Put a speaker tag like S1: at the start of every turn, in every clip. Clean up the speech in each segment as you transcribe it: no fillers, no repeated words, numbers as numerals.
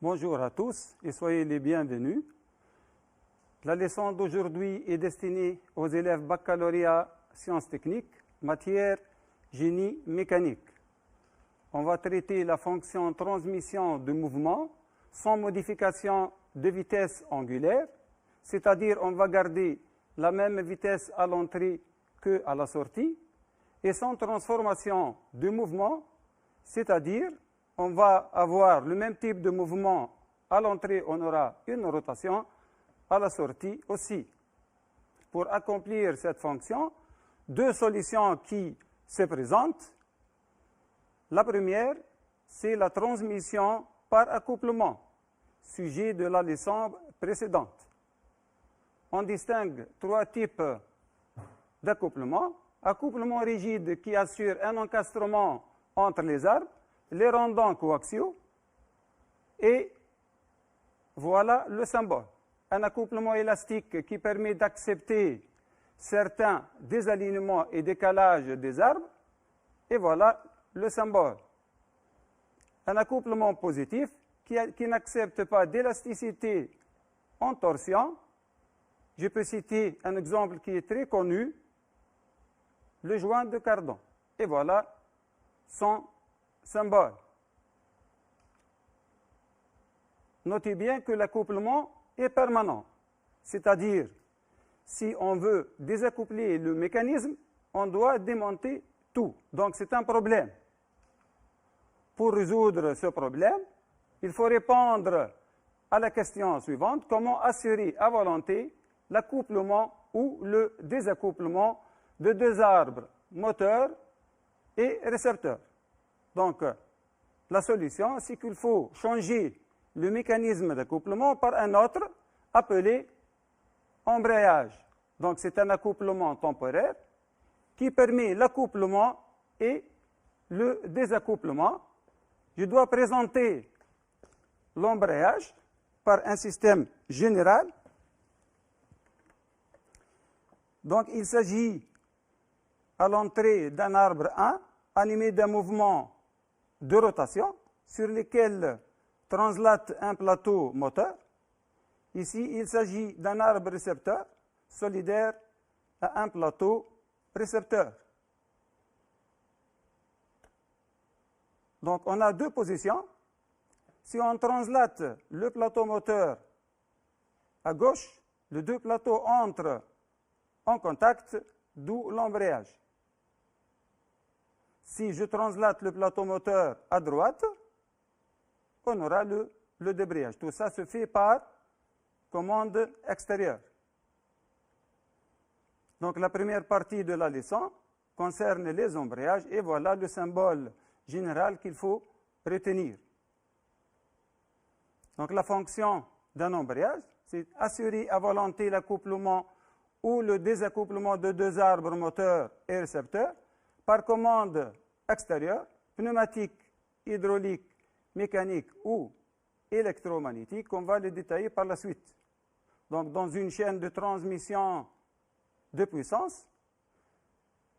S1: Bonjour à tous et soyez les bienvenus. La leçon d'aujourd'hui est destinée aux élèves baccalauréat sciences techniques, matière génie mécanique. On va traiter la fonction transmission de mouvement sans modification de vitesse angulaire, c'est-à-dire on va garder la même vitesse à l'entrée qu'à la sortie, et sans transformation de mouvement, c'est-à-dire on va avoir le même type de mouvement. À l'entrée, on aura une rotation, à la sortie aussi. Pour accomplir cette fonction, deux solutions qui se présentent. La première, c'est la transmission par accouplement, sujet de la leçon précédente. On distingue trois types d'accouplement. Accouplement rigide qui assure un encastrement entre les arbres, les rendant coaxiaux, et voilà le symbole. Un accouplement élastique qui permet d'accepter certains désalignements et décalages des arbres, et voilà le symbole. Un accouplement positif qui n'accepte pas d'élasticité en torsion. Je peux citer un exemple qui est très connu, le joint de Cardan. Et voilà son symbole. Notez bien que l'accouplement est permanent, c'est-à-dire si on veut désaccoupler le mécanisme, on doit démonter tout. Donc c'est un problème. Pour résoudre ce problème, il faut répondre à la question suivante: comment assurer à volonté l'accouplement ou le désaccouplement de deux arbres, moteur et récepteur. Donc, la solution, c'est qu'il faut changer le mécanisme d'accouplement par un autre appelé embrayage. Donc, c'est un accouplement temporaire qui permet l'accouplement et le désaccouplement. Je dois présenter l'embrayage par un système général. Donc, il s'agit à l'entrée d'un arbre 1 animé d'un mouvement de rotation sur lequel translate un plateau moteur. Ici, il s'agit d'un arbre récepteur solidaire à un plateau récepteur. Donc, on a deux positions. Si on translate le plateau moteur à gauche, les deux plateaux entrent en contact, d'où l'embrayage. Si je translate le plateau moteur à droite, on aura le débrayage. Tout ça se fait par commande extérieure. Donc la première partie de la leçon concerne les embrayages et voilà le symbole général qu'il faut retenir. Donc la fonction d'un embrayage, c'est assurer à volonté l'accouplement ou le désaccouplement de deux arbres moteurs et récepteurs par commande extérieure, pneumatique, hydraulique, mécanique ou électromagnétique, on va les détailler par la suite. Donc, dans une chaîne de transmission de puissance,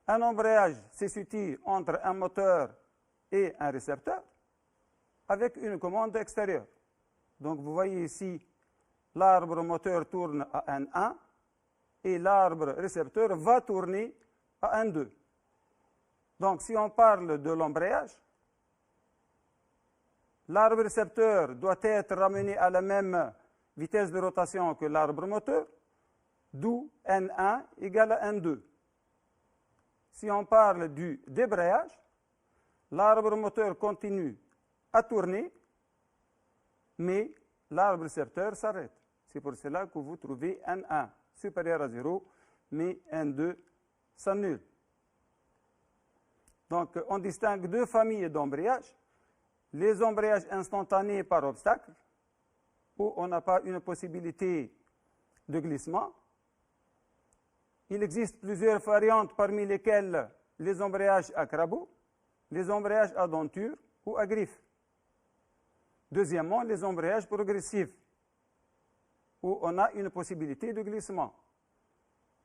S1: un embrayage se situe entre un moteur et un récepteur avec une commande extérieure. Donc, vous voyez ici, l'arbre moteur tourne à N1 et l'arbre récepteur va tourner à N2. Donc, si on parle de l'embrayage, l'arbre récepteur doit être ramené à la même vitesse de rotation que l'arbre moteur, d'où N1 égale à N2. Si on parle du débrayage, l'arbre moteur continue à tourner, mais l'arbre récepteur s'arrête. C'est pour cela que vous trouvez N1 supérieur à 0, mais N2 s'annule. Donc, on distingue deux familles d'embrayages. Les embrayages instantanés par obstacle, où on n'a pas une possibilité de glissement. Il existe plusieurs variantes, parmi lesquelles les embrayages à crabeau, les embrayages à denture ou à griffe. Deuxièmement, les embrayages progressifs, où on a une possibilité de glissement.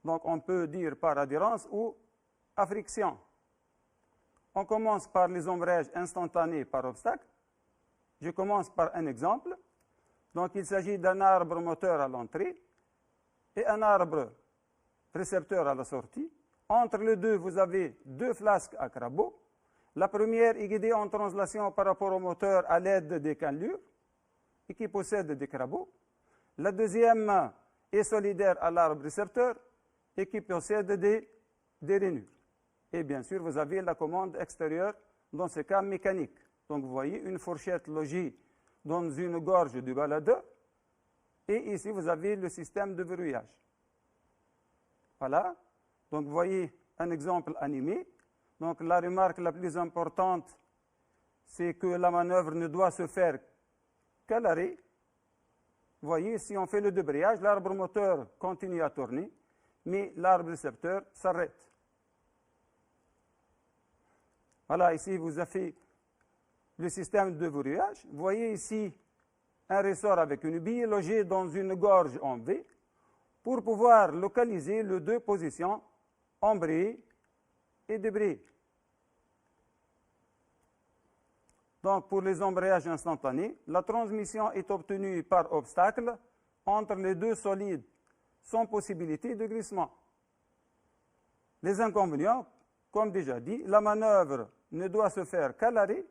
S1: Donc, on peut dire par adhérence ou à friction. On commence par les embrayages instantanés par obstacle. Je commence par un exemple. Donc, il s'agit d'un arbre moteur à l'entrée et un arbre récepteur à la sortie. Entre les deux, vous avez deux flasques à crabot. La première est guidée en translation par rapport au moteur à l'aide des cannelures et qui possède des crabots. La deuxième est solidaire à l'arbre récepteur et qui possède des rainures. Et bien sûr, vous avez la commande extérieure, dans ce cas mécanique. Donc, vous voyez une fourchette logée dans une gorge du baladeur. Et ici, vous avez le système de verrouillage. Voilà. Donc, vous voyez un exemple animé. Donc, la remarque la plus importante, c'est que la manœuvre ne doit se faire qu'à l'arrêt. Vous voyez, si on fait le débrayage, l'arbre moteur continue à tourner, mais l'arbre récepteur s'arrête. Voilà, ici, vous avez le système de verrouillage. Vous voyez ici un ressort avec une bille logée dans une gorge en V pour pouvoir localiser les deux positions embrayée et débrayée. Donc, pour les embrayages instantanés, la transmission est obtenue par obstacle entre les deux solides sans possibilité de glissement. Les inconvénients, comme déjà dit, la manœuvre ne doit se faire qu'à l'arrêt,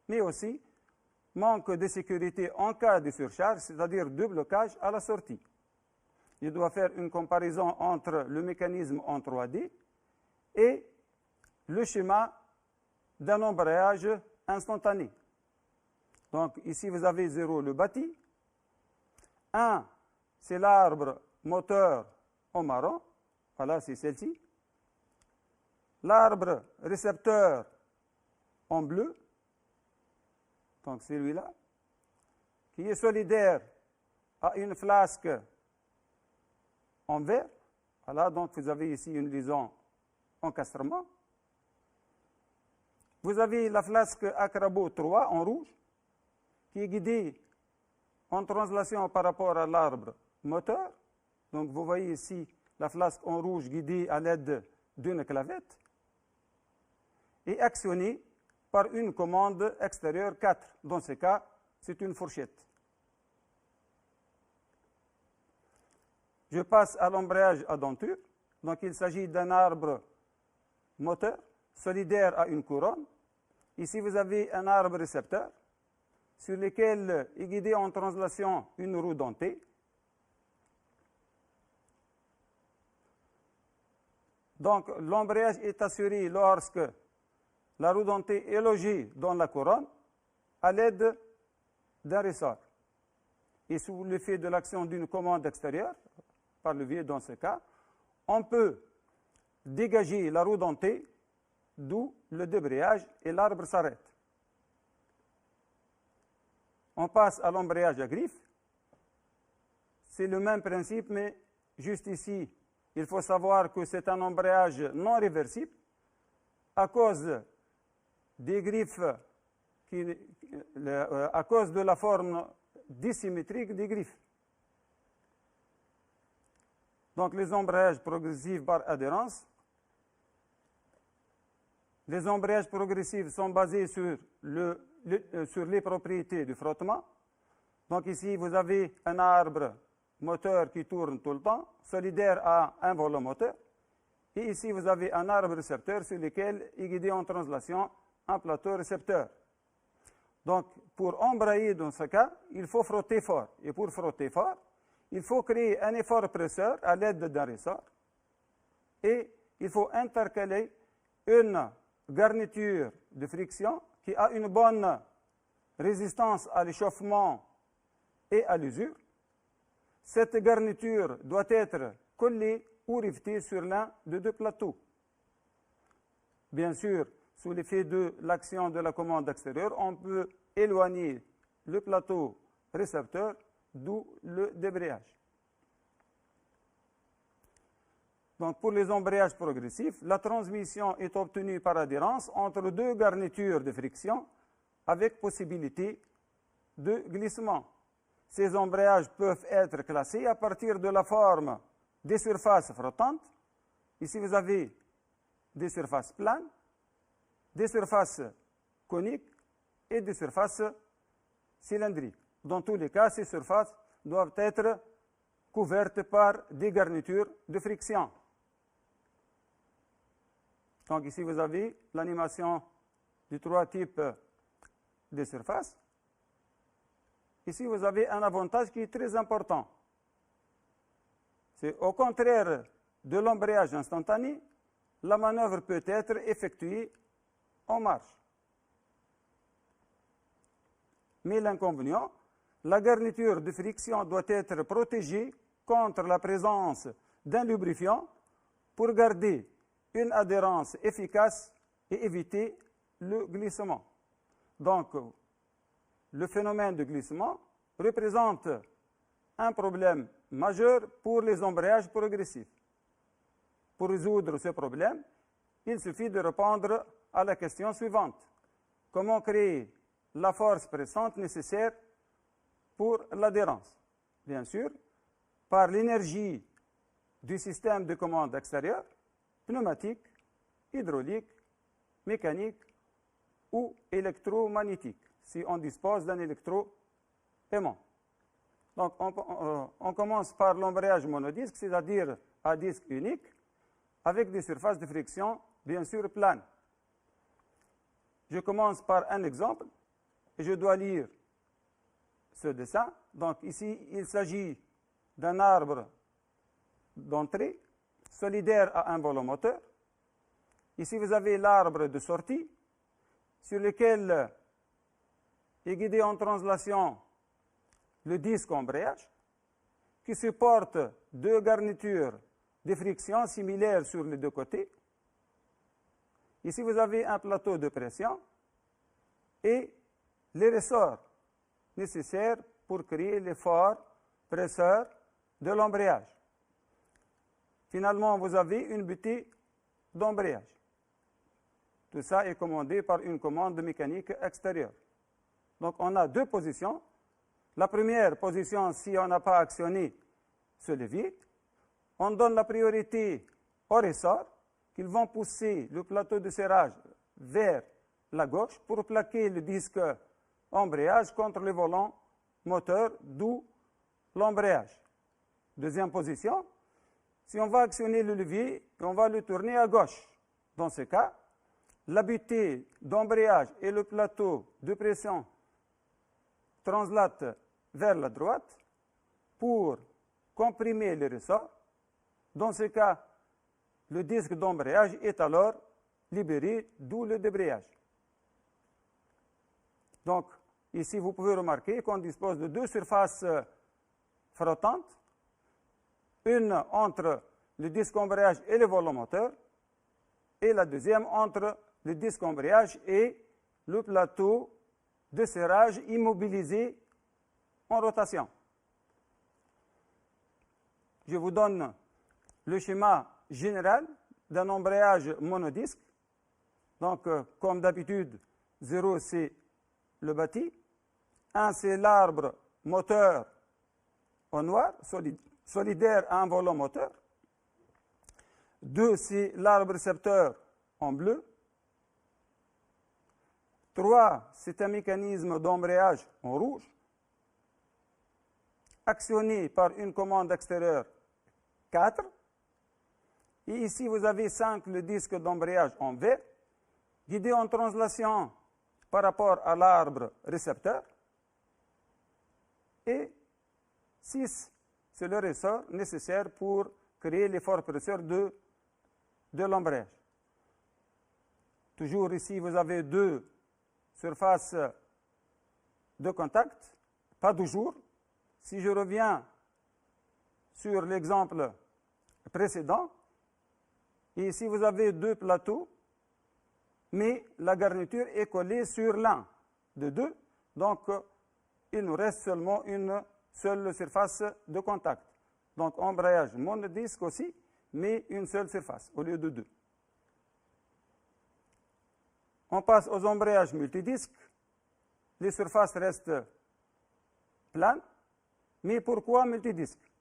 S1: mais aussi manque de sécurité en cas de surcharge, c'est-à-dire de blocage à la sortie. Il doit faire une comparaison entre le mécanisme en 3D et le schéma d'un embrayage instantané. Donc ici, vous avez 0, le bâti. 1, c'est l'arbre moteur en marron. Voilà, c'est celle-ci. L'arbre récepteur en bleu. Donc celui-là, qui est solidaire à une flasque en vert. Voilà, donc vous avez ici une liaison encastrement. Vous avez la flasque à crabot 3 en rouge, qui est guidée en translation par rapport à l'arbre moteur. Donc vous voyez ici la flasque en rouge guidée à l'aide d'une clavette et actionnée par une commande extérieure 4. Dans ce cas, c'est une fourchette. Je passe à l'embrayage à denture. Donc il s'agit d'un arbre moteur solidaire à une couronne. Ici, vous avez un arbre récepteur sur lequel est guidée en translation une roue dentée. Donc, l'embrayage est assuré lorsque la roue dentée est logée dans la couronne à l'aide d'un ressort. Et sous l'effet de l'action d'une commande extérieure, par levier dans ce cas, on peut dégager la roue dentée, d'où le débrayage et l'arbre s'arrête. On passe à l'embrayage à griffe. C'est le même principe, mais juste ici, il faut savoir que c'est un embrayage non réversible à cause des griffes, à cause de la forme dissymétrique des griffes. Donc les embrayages progressifs par adhérence. Les embrayages progressifs sont basés sur les propriétés du frottement. Donc ici, vous avez un arbre moteur qui tourne tout le temps, solidaire à un volant moteur. Et ici, vous avez un arbre récepteur sur lequel est guidé en translation un plateau récepteur. Donc, pour embrayer dans ce cas, il faut frotter fort. Et pour frotter fort, il faut créer un effort presseur à l'aide d'un ressort. Et il faut intercaler une garniture de friction qui a une bonne résistance à l'échauffement et à l'usure. Cette garniture doit être collée ou rivetée sur l'un des deux plateaux. Bien sûr, sous l'effet de l'action de la commande extérieure, on peut éloigner le plateau récepteur, d'où le débrayage. Donc, pour les embrayages progressifs, la transmission est obtenue par adhérence entre deux garnitures de friction avec possibilité de glissement. Ces embrayages peuvent être classés à partir de la forme des surfaces frottantes. Ici, vous avez des surfaces planes, des surfaces coniques et des surfaces cylindriques. dans tous les cas, ces surfaces doivent être couvertes par des garnitures de friction. Donc ici, vous avez l'animation des trois types de surfaces. Ici, vous avez un avantage qui est très important. C'est au contraire de l'embrayage instantané, la manœuvre peut être effectuée en marche. Mais l'inconvénient, la garniture de friction doit être protégée contre la présence d'un lubrifiant pour garder une adhérence efficace et éviter le glissement. Donc, le phénomène de glissement représente un problème majeur pour les embrayages progressifs. Pour résoudre ce problème, il suffit de répondre à la question suivante. Comment créer la force pressante nécessaire pour l'adhérence? Bien sûr, par l'énergie du système de commande extérieur, pneumatique, hydraulique, mécanique ou électromagnétique, si on dispose d'un électroaimant. Donc, on commence par l'embrayage monodisque, c'est-à-dire à disque unique, avec des surfaces de friction, bien sûr, planes. Je commence par un exemple, et je dois lire ce dessin. Donc, ici, il s'agit d'un arbre d'entrée, solidaire à un volant moteur. Ici, vous avez l'arbre de sortie, sur lequel est guidé en translation le disque embrayage, qui supporte deux garnitures de friction similaires sur les deux côtés. Ici, vous avez un plateau de pression et les ressorts nécessaires pour créer l'effort presseur de l'embrayage. Finalement, vous avez une butée d'embrayage. Tout ça est commandé par une commande mécanique extérieure. Donc, on a deux positions. La première position, si on n'a pas actionné ce levier, on donne la priorité aux ressorts qu'ils vont pousser le plateau de serrage vers la gauche pour plaquer le disque embrayage contre le volant moteur, d'où l'embrayage. Deuxième position, si on va actionner le levier, on va le tourner à gauche. Dans ce cas, la butée d'embrayage et le plateau de pression translatent vers la droite pour comprimer les ressorts. Dans ce cas, le disque d'embrayage est alors libéré, d'où le débrayage. Donc, ici, vous pouvez remarquer qu'on dispose de deux surfaces frottantes, une entre le disque embrayage et le volant moteur, et la deuxième entre le disque embrayage et le plateau de serrage immobilisé en rotation. Je vous donne le schéma général d'un embrayage monodisque. Donc, comme d'habitude, 0 c'est le bâti, 1 c'est l'arbre moteur en noir, solidaire à un volant moteur, 2 c'est l'arbre récepteur en bleu, 3 c'est un mécanisme d'embrayage en rouge, actionné par une commande extérieure 4, et ici vous avez 5 le disque d'embrayage en vert, guidé en translation par rapport à l'arbre récepteur, et 6 c'est le ressort nécessaire pour créer l'effort presseur de l'embrayage. Toujours ici, vous avez deux surfaces de contact, pas toujours. Si je reviens sur l'exemple précédent, ici vous avez deux plateaux, mais la garniture est collée sur l'un de deux, donc il nous reste seulement une seule surface de contact. Donc embrayage monodisque aussi, mais une seule surface au lieu de deux. On passe aux embrayages multidisques. Les surfaces restent planes. Mais pourquoi multidisque?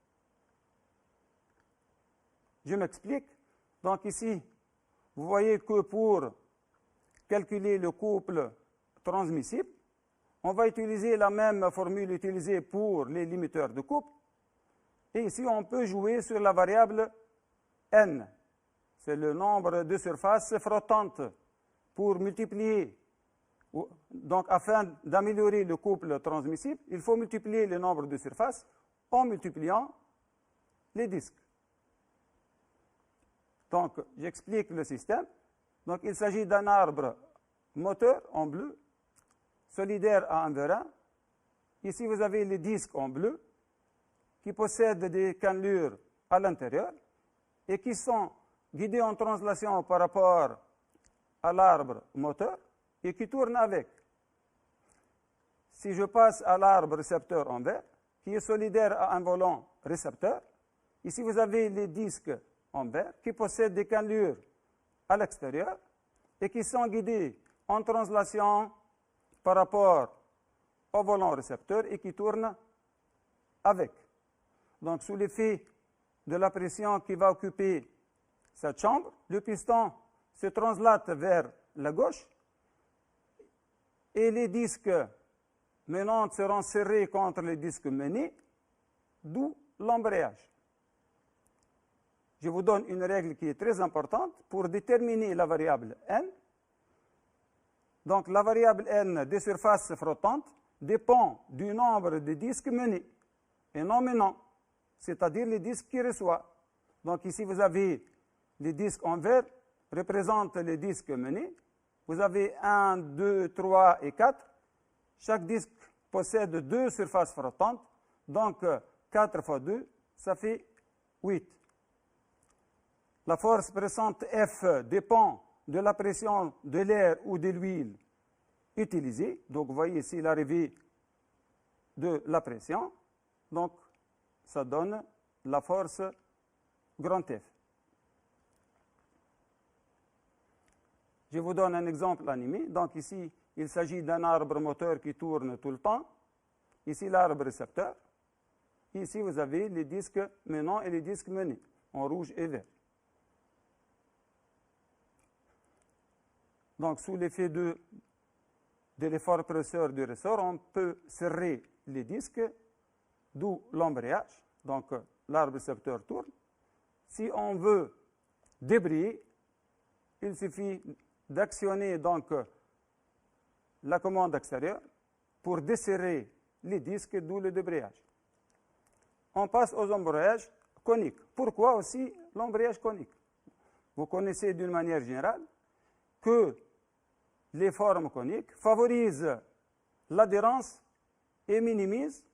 S1: Je m'explique. Donc ici, vous voyez que pour calculer le couple transmissible, On va utiliser la même formule utilisée pour les limiteurs de couple. Et ici, on peut jouer sur la variable n. C'est le nombre de surfaces frottantes pour multiplier. Donc, afin d'améliorer le couple transmissible, il faut multiplier le nombre de surfaces en multipliant les disques. Donc, j'explique le système. Donc, il s'agit d'un arbre moteur en bleu, solidaire à 1/1. Ici, vous avez les disques en bleu qui possèdent des cannelures à l'intérieur et qui sont guidés en translation par rapport à l'arbre moteur et qui tournent avec. Si je passe à l'arbre récepteur en vert, qui est solidaire à un volant récepteur, ici vous avez les disques en vert qui possèdent des cannelures à l'extérieur et qui sont guidés en translation par rapport au volant récepteur et qui tournent avec. Donc, sous l'effet de la pression qui va occuper cette chambre, le piston se translate vers la gauche et les disques menants seront serrés contre les disques menés, d'où l'embrayage. Je vous donne une règle qui est très importante pour déterminer la variable n. Donc, la variable n des surfaces frottantes dépend du nombre de disques menés et non menants, c'est-à-dire les disques qui reçoivent. Donc, ici, vous avez les disques en vert, représentent les disques menés. Vous avez 1, 2, 3 et 4. Chaque disque possède 2 surfaces frottantes. Donc, 4 fois 2, ça fait 8. La force pressante F dépend de la pression de l'air ou de l'huile utilisée. Donc, vous voyez ici l'arrivée de la pression. Donc, ça donne la force grand F. Je vous donne un exemple animé. Donc, ici, il s'agit d'un arbre moteur qui tourne tout le temps. Ici, l'arbre récepteur. Ici, vous avez les disques menants et les disques menés, en rouge et vert. Donc, sous l'effet de l'effort presseur du ressort, on peut serrer les disques, d'où l'embrayage. Donc, l'arbre récepteur tourne. Si on veut débrayer, il suffit d'actionner donc la commande extérieure pour desserrer les disques, d'où le débrayage. On passe aux embrayages coniques. Pourquoi aussi l'embrayage conique? Vous connaissez d'une manière générale que les formes coniques favorisent l'adhérence et minimisent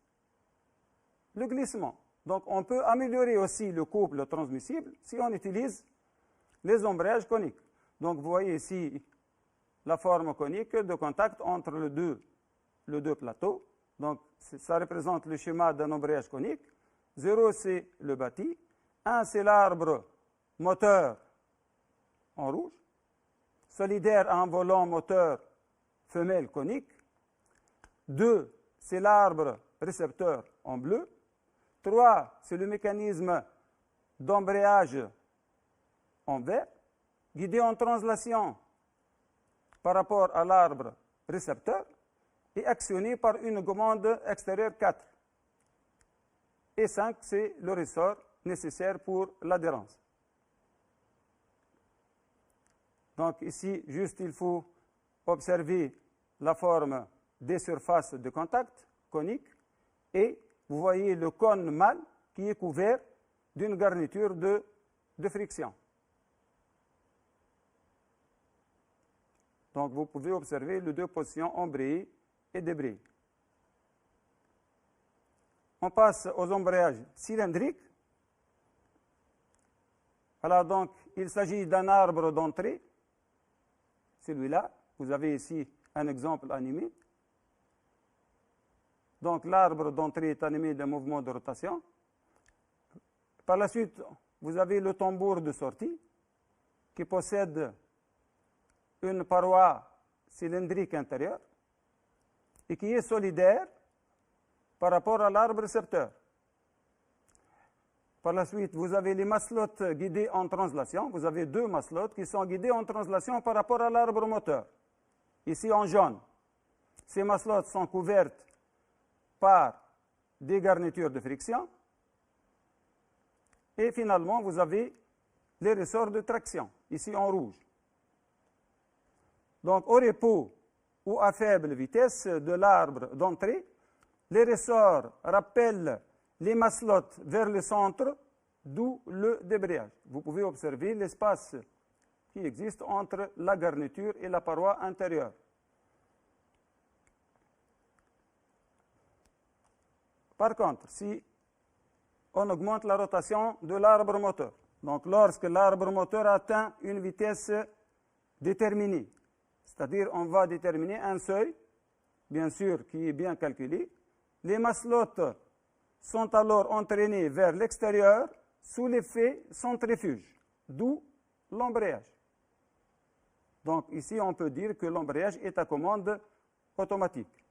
S1: le glissement. Donc, on peut améliorer aussi le couple transmissible si on utilise les embrayages coniques. Donc, vous voyez ici la forme conique de contact entre les deux plateaux. Donc, ça représente le schéma d'un embrayage conique. 0, c'est le bâti. 1, c'est l'arbre moteur en rouge, solidaire à un volant moteur femelle conique. 2, c'est l'arbre récepteur en bleu. 3, c'est le mécanisme d'embrayage en vert, guidé en translation par rapport à l'arbre récepteur et actionné par une commande extérieure 4. Et 5, c'est le ressort nécessaire pour l'adhérence. Donc ici, juste il faut observer la forme des surfaces de contact coniques et vous voyez le cône mâle qui est couvert d'une garniture de friction. Donc vous pouvez observer les deux positions embrayées et débrayées. On passe aux embrayages cylindriques. Voilà, donc il s'agit d'un arbre d'entrée. Celui-là, vous avez ici un exemple animé. Donc l'arbre d'entrée est animé d'un mouvement de rotation. Par la suite, vous avez le tambour de sortie qui possède une paroi cylindrique intérieure et qui est solidaire par rapport à l'arbre récepteur. Par la suite, vous avez les maslottes guidées en translation. Vous avez 2 maslottes qui sont guidées en translation par rapport à l'arbre moteur, ici en jaune. Ces masselotes sont couvertes par des garnitures de friction. Et finalement, vous avez les ressorts de traction, ici en rouge. Donc, au repos ou à faible vitesse de l'arbre d'entrée, les ressorts rappellent les masselotes vers le centre, d'où le débrayage. Vous pouvez observer l'espace qui existe entre la garniture et la paroi intérieure. Par contre, si on augmente la rotation de l'arbre moteur, donc lorsque l'arbre moteur atteint une vitesse déterminée, c'est-à-dire on va déterminer un seuil, bien sûr, qui est bien calculé, les masselotes sont alors entraînées vers l'extérieur sous l'effet centrifuge, d'où l'embrayage. Donc ici, on peut dire que l'embrayage est à commande automatique.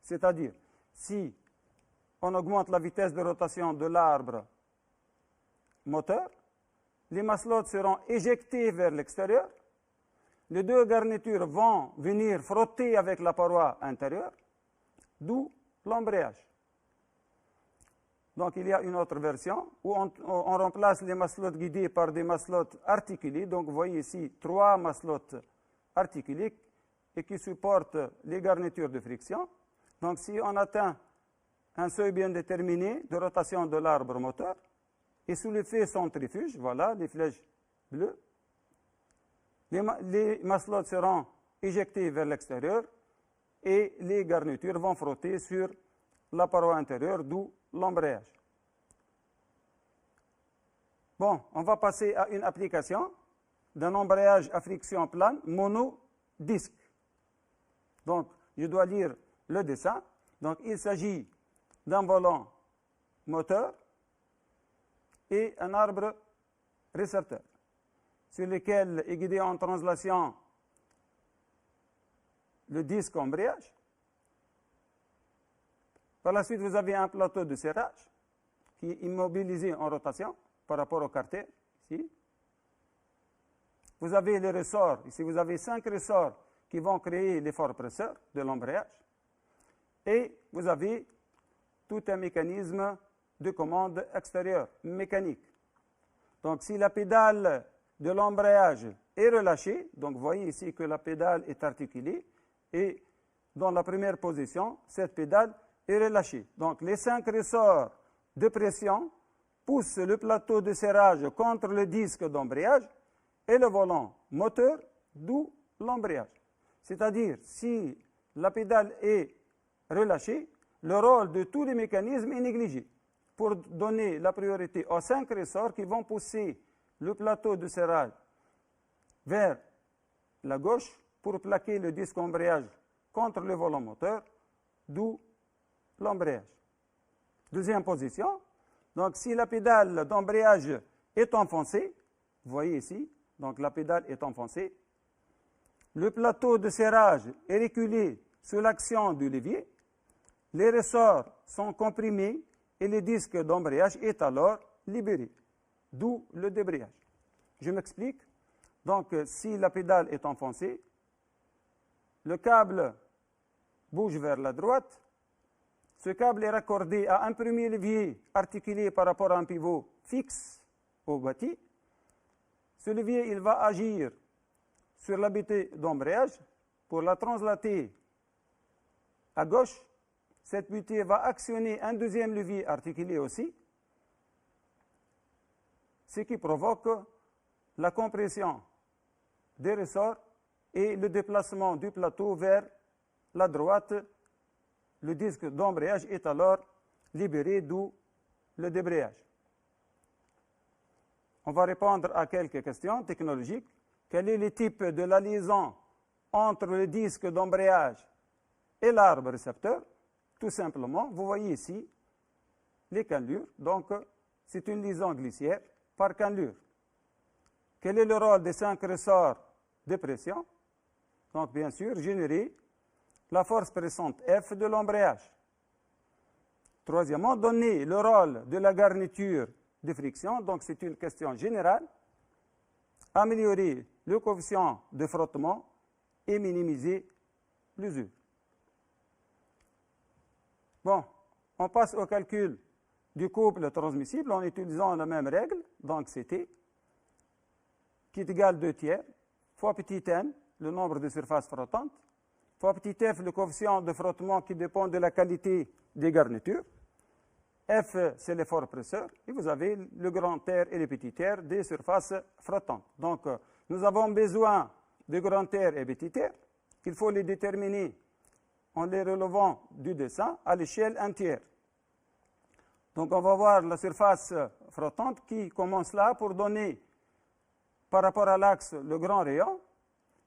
S1: C'est-à-dire, si on augmente la vitesse de rotation de l'arbre moteur, les masselotes seront éjectées vers l'extérieur, les deux garnitures vont venir frotter avec la paroi intérieure, d'où l'embrayage. Donc il y a une autre version où on remplace les masselotes guidées par des masselotes articulées. Donc vous voyez ici 3 masselotes articulées et qui supportent les garnitures de friction. Donc si on atteint un seuil bien déterminé de rotation de l'arbre moteur, et sous l'effet centrifuge, voilà les flèches bleues, les masselotes seront éjectées vers l'extérieur et les garnitures vont frotter sur la paroi intérieure, d'où l'embrayage. Bon, on va passer à une application d'un embrayage à friction plane monodisque. Donc, je dois lire le dessin. Donc, il s'agit d'un volant moteur et un arbre récepteur, sur lequel est guidé en translation le disque embrayage. Par la suite, vous avez un plateau de serrage qui est immobilisé en rotation par rapport au carter, ici. Vous avez les ressorts, ici vous avez 5 ressorts qui vont créer l'effort presseur de l'embrayage. Et vous avez tout un mécanisme de commande extérieure, mécanique. Donc si la pédale de l'embrayage est relâchée, donc vous voyez ici que la pédale est articulée, et dans la première position, cette pédale est relâchée. Donc les 5 ressorts de pression poussent le plateau de serrage contre le disque d'embrayage et le volant moteur, d'où l'embrayage. C'est-à-dire, si la pédale est relâchée, le rôle de tous les mécanismes est négligé pour donner la priorité aux 5 ressorts qui vont pousser le plateau de serrage vers la gauche pour plaquer le disque embrayage contre le volant moteur, d'où l'embrayage. Deuxième position, donc si la pédale d'embrayage est enfoncée, vous voyez ici, donc la pédale est enfoncée, le plateau de serrage est reculé sous l'action du levier, les ressorts sont comprimés et le disque d'embrayage est alors libéré, d'où le débrayage. Je m'explique. Donc, si la pédale est enfoncée, le câble bouge vers la droite. Ce câble est raccordé à un premier levier articulé par rapport à un pivot fixe au bâti. Ce levier, il va agir sur la butée d'embrayage pour la translater à gauche. Cette butée va actionner un deuxième levier articulé aussi, ce qui provoque la compression des ressorts et le déplacement du plateau vers la droite. Le disque d'embrayage est alors libéré, d'où le débrayage. On va répondre à quelques questions technologiques. Quel est le type de la liaison entre le disque d'embrayage et l'arbre récepteur? Tout simplement, vous voyez ici les cannelures. Donc, c'est une liaison glissière par cannelure. Quel est le rôle des 5 ressorts de pression? Donc, bien sûr, générer la force pressante F de l'embrayage. Troisièmement, donner le rôle de la garniture de friction. Donc, c'est une question générale. Améliorer le coefficient de frottement et minimiser l'usure. Bon, on passe au calcul du couple transmissible en utilisant la même règle, donc Ct, qui est égal à 2 tiers, fois petit n, le nombre de surfaces frottantes, fois petit f, le coefficient de frottement qui dépend de la qualité des garnitures. F, c'est l'effort presseur, et vous avez le grand R et le petit r des surfaces frottantes. Donc, nous avons besoin de grand R et petit r. Il faut les déterminer en les relevant du dessin à l'échelle entière. Donc, on va voir la surface flottante qui commence là pour donner, par rapport à l'axe, le grand rayon,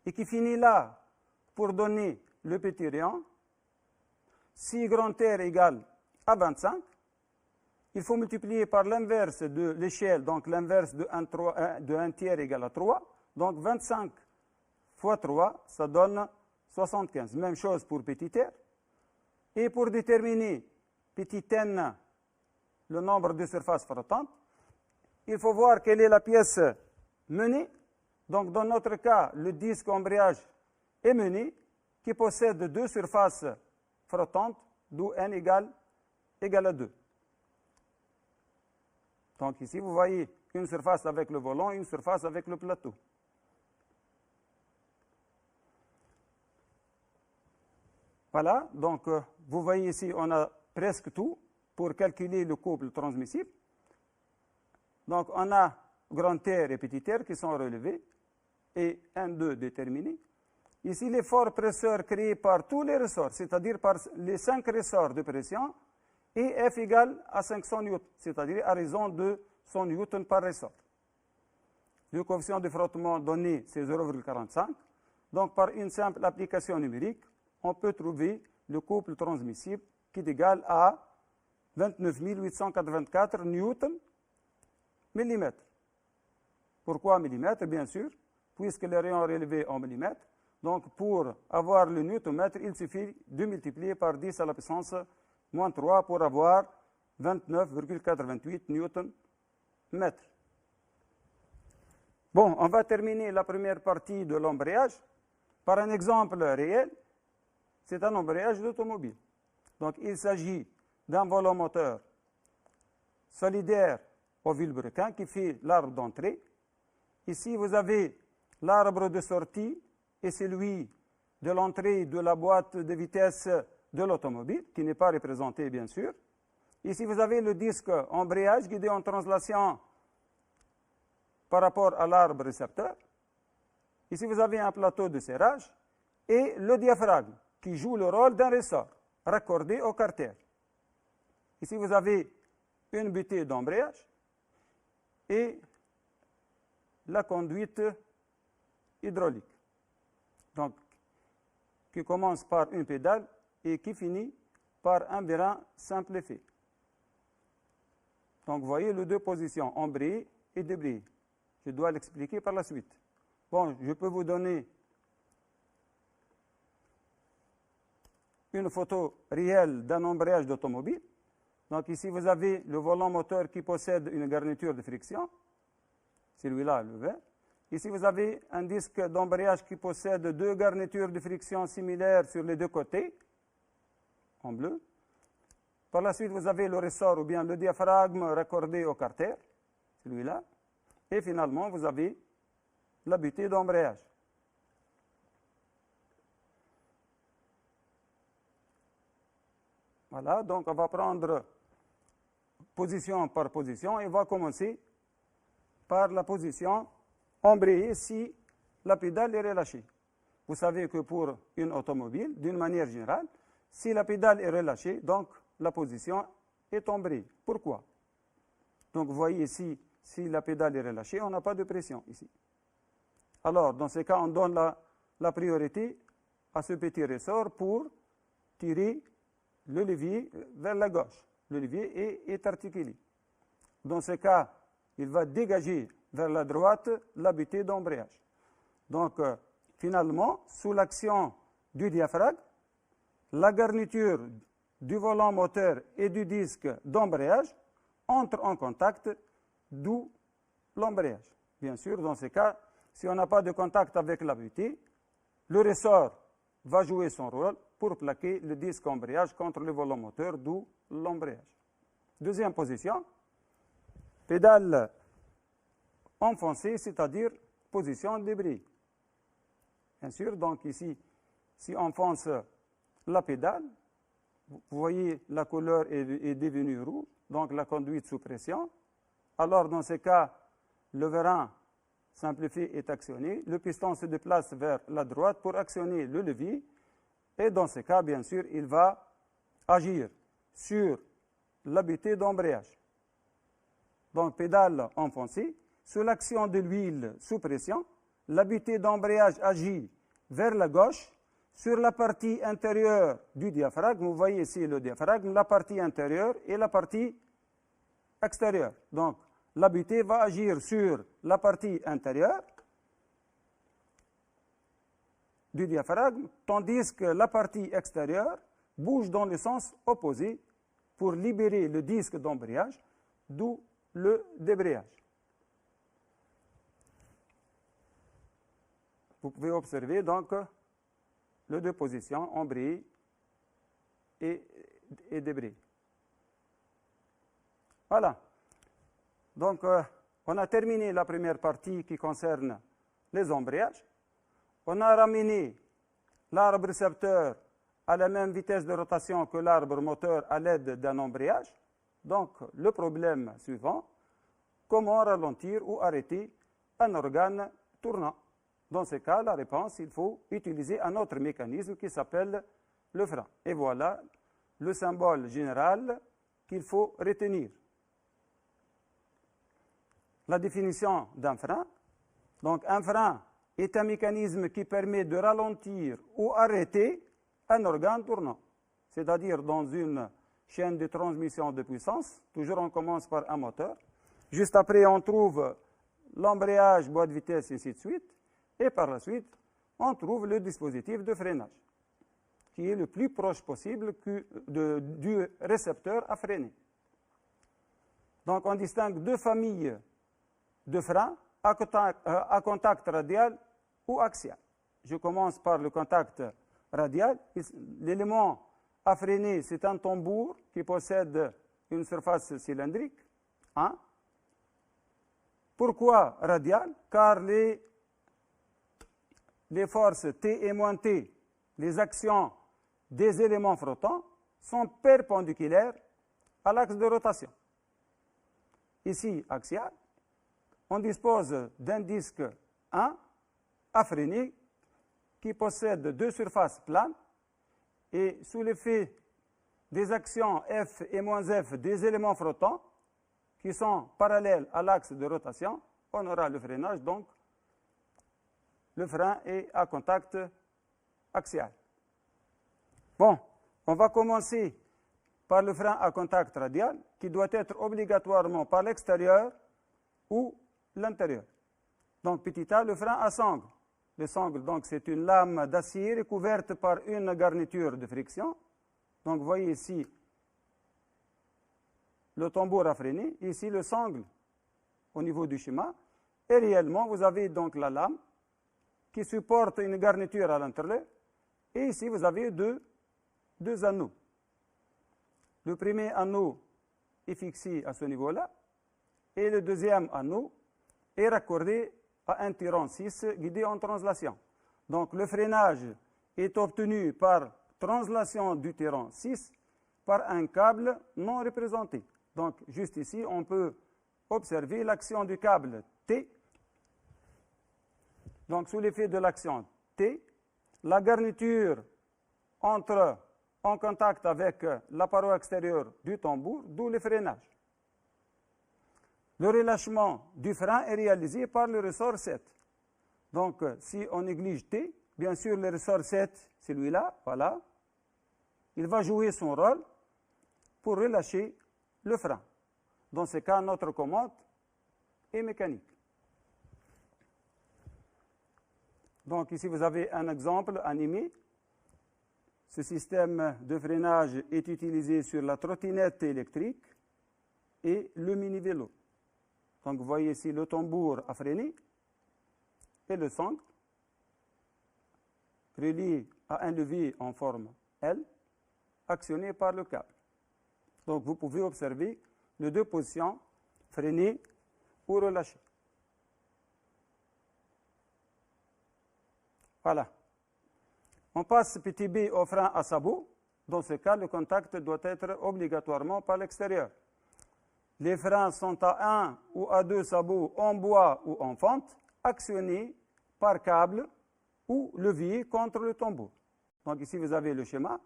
S1: et qui finit là pour donner le petit rayon. Si grand R égale à 25, il faut multiplier par l'inverse de l'échelle, donc l'inverse de 1 tiers égale à 3. Donc 25 fois 3, ça donne 75. Même chose pour petit r. Et pour déterminer petit n, le nombre de surfaces frottantes, il faut voir quelle est la pièce menée. Donc dans notre cas, le disque embrayage est mené, qui possède 2 surfaces frottantes, d'où n égale à 2. Donc ici, vous voyez une surface avec le volant et une surface avec le plateau. Voilà, donc vous voyez ici, on a presque tout pour calculer le couple transmissible. Donc on a grand R et petit r qui sont relevés et N2 déterminé. Ici, l'effort presseur créé par tous les ressorts, c'est-à-dire par les 5 ressorts de pression, et F égale à 500 newtons, c'est-à-dire à raison de 100 newtons par ressort. Le coefficient de frottement donné, c'est 0,45. Donc, par une simple application numérique, on peut trouver le couple transmissible qui est égal à 29 884 newtons millimètres. Pourquoi millimètres? Bien sûr, puisque les rayons relevés en millimètres. Donc, pour avoir le newtonmètre, il suffit de multiplier par 10 à la puissance moins 3 pour avoir 29,88 newton-mètre. Bon, on va terminer la première partie de l'embrayage par un exemple réel. C'est un embrayage d'automobile. Donc, il s'agit d'un volant moteur solidaire au vilebrequin qui fait l'arbre d'entrée. Ici, vous avez l'arbre de sortie et celui de l'entrée de la boîte de vitesse de l'automobile, qui n'est pas représenté, bien sûr. Ici, vous avez le disque embrayage guidé en translation par rapport à l'arbre récepteur. Ici, vous avez un plateau de serrage et le diaphragme, qui joue le rôle d'un ressort raccordé au carter. Ici, vous avez une butée d'embrayage et la conduite hydraulique. Donc, qui commence par une pédale et qui finit par un vérin simple effet. Donc, vous voyez les deux positions, embrayé et débrayé. Je dois l'expliquer par la suite. Bon, je peux vous donner une photo réelle d'un embrayage d'automobile. Donc, ici, vous avez le volant moteur qui possède une garniture de friction. Celui-là, le vert. Ici, vous avez un disque d'embrayage qui possède 2 garnitures de friction similaires sur les 2 côtés, en bleu. Par la suite, vous avez le ressort ou bien le diaphragme raccordé au carter, celui-là. Et finalement, vous avez la butée d'embrayage. Voilà, donc on va prendre position par position et on va commencer par la position embrayée si la pédale est relâchée. Vous savez que pour une automobile, d'une manière générale, si la pédale est relâchée, donc la position est embrayée. Pourquoi? Donc vous voyez ici, si la pédale est relâchée, on n'a pas de pression ici. Alors, dans ce cas, on donne la priorité à ce petit ressort pour tirer le levier vers la gauche. Le levier est articulé. Dans ce cas, il va dégager vers la droite la butée d'embrayage. Donc, finalement, sous l'action du diaphragme, la garniture du volant moteur et du disque d'embrayage entrent en contact, d'où l'embrayage. Bien sûr, dans ce cas, si on n'a pas de contact avec la butée, le ressort va jouer son rôle pour plaquer le disque embrayage contre le volant moteur, d'où l'embrayage. Deuxième position, pédale enfoncée, c'est-à-dire position débris. Bien sûr, donc ici, si on enfonce la pédale, vous voyez la couleur est devenue rouge, donc la conduite sous pression. Alors, dans ce cas, le vérin simplifié est actionné, le piston se déplace vers la droite pour actionner le levier, et dans ce cas, bien sûr, il va agir sur l'habité d'embrayage. Donc, pédale enfoncée, sous l'action de l'huile sous pression, l'habité d'embrayage agit vers la gauche, sur la partie intérieure du diaphragme. Vous voyez ici le diaphragme, la partie intérieure et la partie extérieure. Donc, l'habité va agir sur la partie intérieure du diaphragme, tandis que la partie extérieure bouge dans le sens opposé pour libérer le disque d'embrayage, d'où le débrayage. Vous pouvez observer donc les deux positions, embrayé et débrayé. Voilà. Donc, on a terminé la première partie qui concerne les embrayages. On a ramené l'arbre récepteur à la même vitesse de rotation que l'arbre moteur à l'aide d'un embrayage. Donc, le problème suivant, comment ralentir ou arrêter un organe tournant? Dans ce cas, la réponse, il faut utiliser un autre mécanisme qui s'appelle le frein. Et voilà le symbole général qu'il faut retenir. La définition d'un frein. Donc, un frein est un mécanisme qui permet de ralentir ou arrêter un organe tournant. C'est-à-dire dans une chaîne de transmission de puissance, toujours on commence par un moteur. Juste après, on trouve l'embrayage, boîte de vitesse, et ainsi de suite. Et par la suite, on trouve le dispositif de freinage, qui est le plus proche possible du récepteur à freiner. Donc, on distingue deux familles de freins à contact radial ou axial. Je commence par le contact radial. L'élément à freiner, c'est un tambour qui possède une surface cylindrique. Hein? Pourquoi radial? Car les forces T et moins T, les actions des éléments flottants, sont perpendiculaires à l'axe de rotation. Ici, axial, on dispose d'un disque 1 à freiner qui possède deux surfaces planes et sous l'effet des actions F et moins F des éléments flottants qui sont parallèles à l'axe de rotation, on aura le freinage, donc le frein est à contact axial. Bon, on va commencer par le frein à contact radial qui doit être obligatoirement par l'extérieur ou l'intérieur. Donc, petit a, le frein à sangle. Le sangle, donc, c'est une lame d'acier recouverte par une garniture de friction. Donc, vous voyez ici le tambour à freiner, ici le sangle au niveau du schéma. Et réellement, vous avez donc la lame qui supporte une garniture à l'intérieur. Et ici, vous avez deux anneaux. Le premier anneau est fixé à ce niveau-là. Et le deuxième anneau est raccordé à un tyran 6 guidé en translation. Donc, le freinage est obtenu par translation du tyran 6 par un câble non représenté. Donc, juste ici, on peut observer l'action du câble T. Donc, sous l'effet de l'action T, la garniture entre en contact avec la paroi extérieure du tambour, d'où le freinage. Le relâchement du frein est réalisé par le ressort 7. Donc, si on néglige T, bien sûr, le ressort 7, celui-là, voilà, il va jouer son rôle pour relâcher le frein. Dans ce cas, notre commande est mécanique. Donc, ici, vous avez un exemple animé. Ce système de freinage est utilisé sur la trottinette électrique et le mini-vélo. Donc, vous voyez ici le tambour à freiner et le sangle relié à un levier en forme L, actionné par le câble. Donc, vous pouvez observer les deux positions, freiner ou relâcher. Voilà. On passe petit b au frein à sabot. Dans ce cas, le contact doit être obligatoirement par l'extérieur. Les freins sont à 1 ou à 2 sabots en bois ou en fente, actionnés par câble ou levier contre le tambour. Donc ici, vous avez le schéma.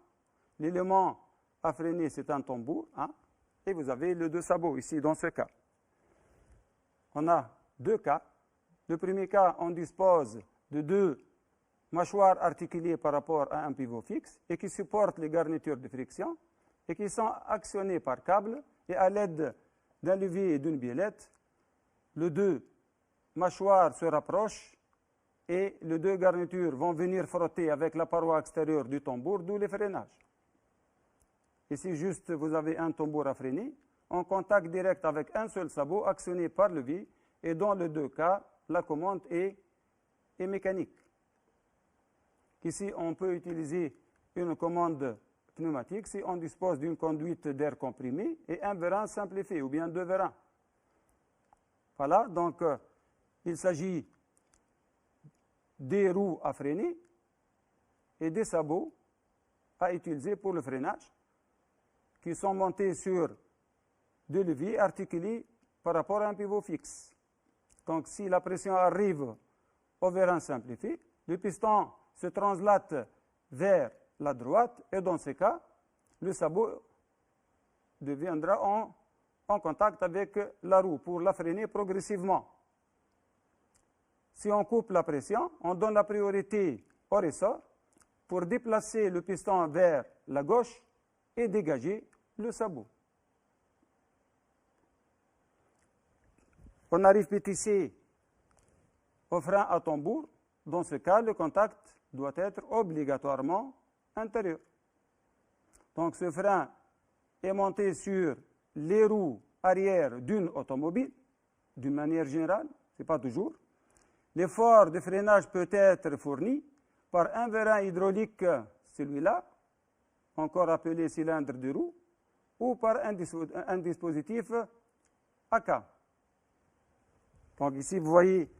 S1: L'élément à freiner, c'est un tambour. Hein, et vous avez les deux sabots ici, dans ce cas. On a deux cas. Le premier cas, on dispose de deux mâchoires articulées par rapport à un pivot fixe et qui supportent les garnitures de friction et qui sont actionnées par câble et à l'aide d'un levier et d'une biellette, les deux mâchoires se rapprochent et les deux garnitures vont venir frotter avec la paroi extérieure du tambour, d'où le freinage. Ici, juste, vous avez un tambour à freiner en contact direct avec un seul sabot actionné par levier et dans les deux cas, la commande est mécanique. Ici, on peut utiliser une commande pneumatique si on dispose d'une conduite d'air comprimé et un vérin simplifié, ou bien deux vérins. Voilà, donc il s'agit des roues à freiner et des sabots à utiliser pour le freinage, qui sont montés sur deux leviers articulés par rapport à un pivot fixe. Donc, si la pression arrive au vérin simplifié, le piston se translate vers la droite et dans ce cas, le sabot deviendra en contact avec la roue pour la freiner progressivement. Si on coupe la pression, on donne la priorité au ressort pour déplacer le piston vers la gauche et dégager le sabot. On arrive petit c au frein à tambour. Dans ce cas, le contact doit être obligatoirement intérieur. Donc ce frein est monté sur les roues arrière d'une automobile, d'une manière générale, ce n'est pas toujours. L'effort de freinage peut être fourni par un vérin hydraulique, celui-là, encore appelé cylindre de roue, ou par un dispositif AK. Donc ici, vous voyez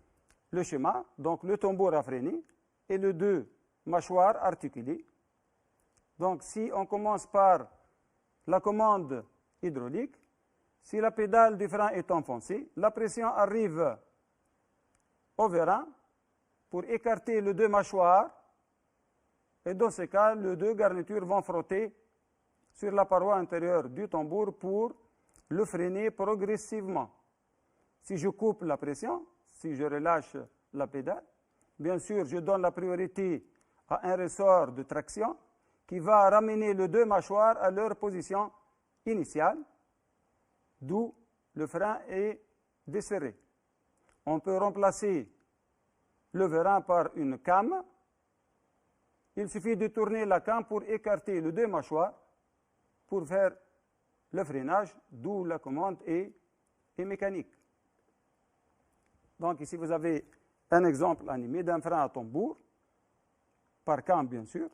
S1: le schéma, donc le tambour à freiner et les deux mâchoires articulées. Donc si on commence par la commande hydraulique, si la pédale du frein est enfoncée, la pression arrive au vérin pour écarter les deux mâchoires et dans ce cas, les deux garnitures vont frotter sur la paroi intérieure du tambour pour le freiner progressivement. Si je coupe la pression, si je relâche la pédale, bien sûr, je donne la priorité à un ressort de traction qui va ramener les deux mâchoires à leur position initiale, d'où le frein est desserré. On peut remplacer le vérin par une came. Il suffit de tourner la came pour écarter les deux mâchoires pour faire le freinage, d'où la commande est mécanique. Donc ici, vous avez un exemple animé d'un frein à tambour, par came bien sûr.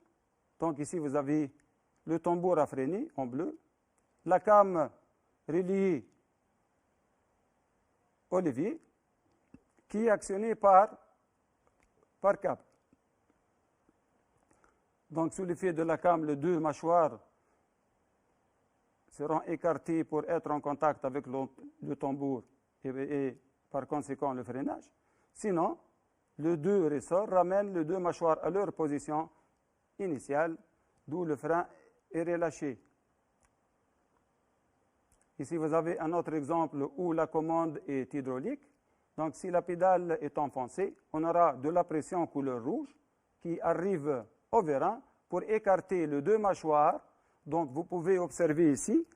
S1: Donc ici, vous avez le tambour à freiner en bleu, la came reliée au levier, qui est actionnée par câble. Donc sous l'effet de la came, les deux mâchoires seront écartées pour être en contact avec le tambour et par conséquent le freinage. Sinon, les deux ressorts ramènent les deux mâchoires à leur position initiale, d'où le frein est relâché. Ici, vous avez un autre exemple où la commande est hydraulique. Donc, si la pédale est enfoncée, on aura de la pression couleur rouge qui arrive au vérin pour écarter les deux mâchoires. Donc, vous pouvez observer ici,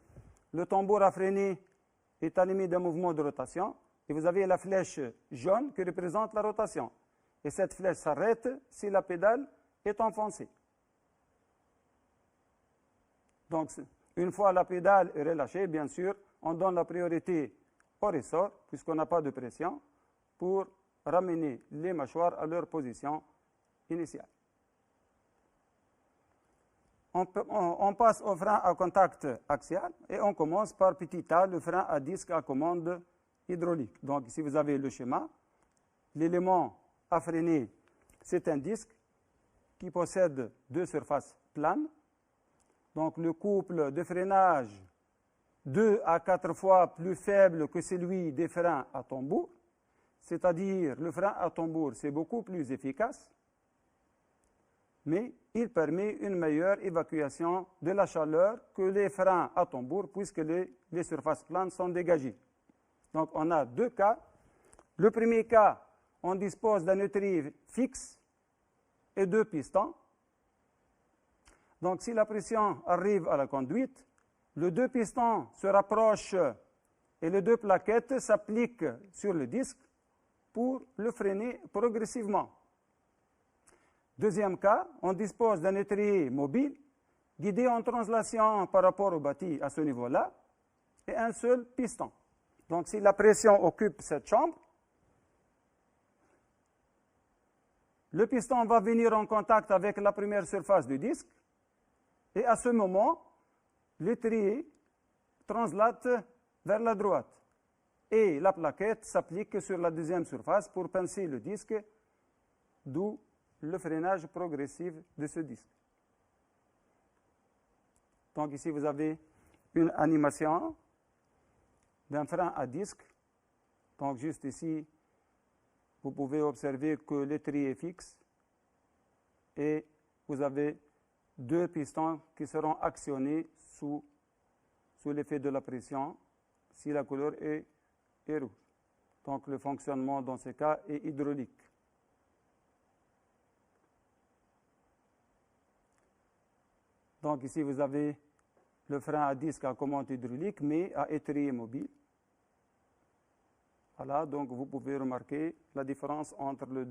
S1: le tambour à freiner est animé d'un mouvement de rotation et vous avez la flèche jaune qui représente la rotation. Et cette flèche s'arrête si la pédale est enfoncée. Donc, une fois la pédale est relâchée, bien sûr, on donne la priorité au ressort, puisqu'on n'a pas de pression, pour ramener les mâchoires à leur position initiale. on passe au frein à contact axial et on commence par petit a, le frein à disque à commande hydraulique. Donc ici vous avez le schéma. L'élément à freiner, c'est un disque qui possède deux surfaces planes. Donc le couple de freinage 2 à 4 fois plus faible que celui des freins à tambour, c'est-à-dire le frein à tambour, c'est beaucoup plus efficace, mais il permet une meilleure évacuation de la chaleur que les freins à tambour, puisque les surfaces planes sont dégagées. Donc on a deux cas. Le premier cas, on dispose d'un étrier fixe et deux pistons. Donc si la pression arrive à la conduite, les deux pistons se rapprochent et les deux plaquettes s'appliquent sur le disque pour le freiner progressivement. Deuxième cas, on dispose d'un étrier mobile guidé en translation par rapport au bâti à ce niveau-là et un seul piston. Donc si la pression occupe cette chambre, le piston va venir en contact avec la première surface du disque et à ce moment, l'étrier translate vers la droite et la plaquette s'applique sur la deuxième surface pour pincer le disque, d'où le freinage progressif de ce disque. Donc ici, vous avez une animation d'un frein à disque. Donc juste ici, vous pouvez observer que l'étrier est fixe et vous avez deux pistons qui seront actionnés sous l'effet de la pression si la couleur est rouge. Donc le fonctionnement dans ce cas est hydraulique. Donc ici vous avez le frein à disque à commande hydraulique mais à étrier mobile. Voilà, donc vous pouvez remarquer la différence entre les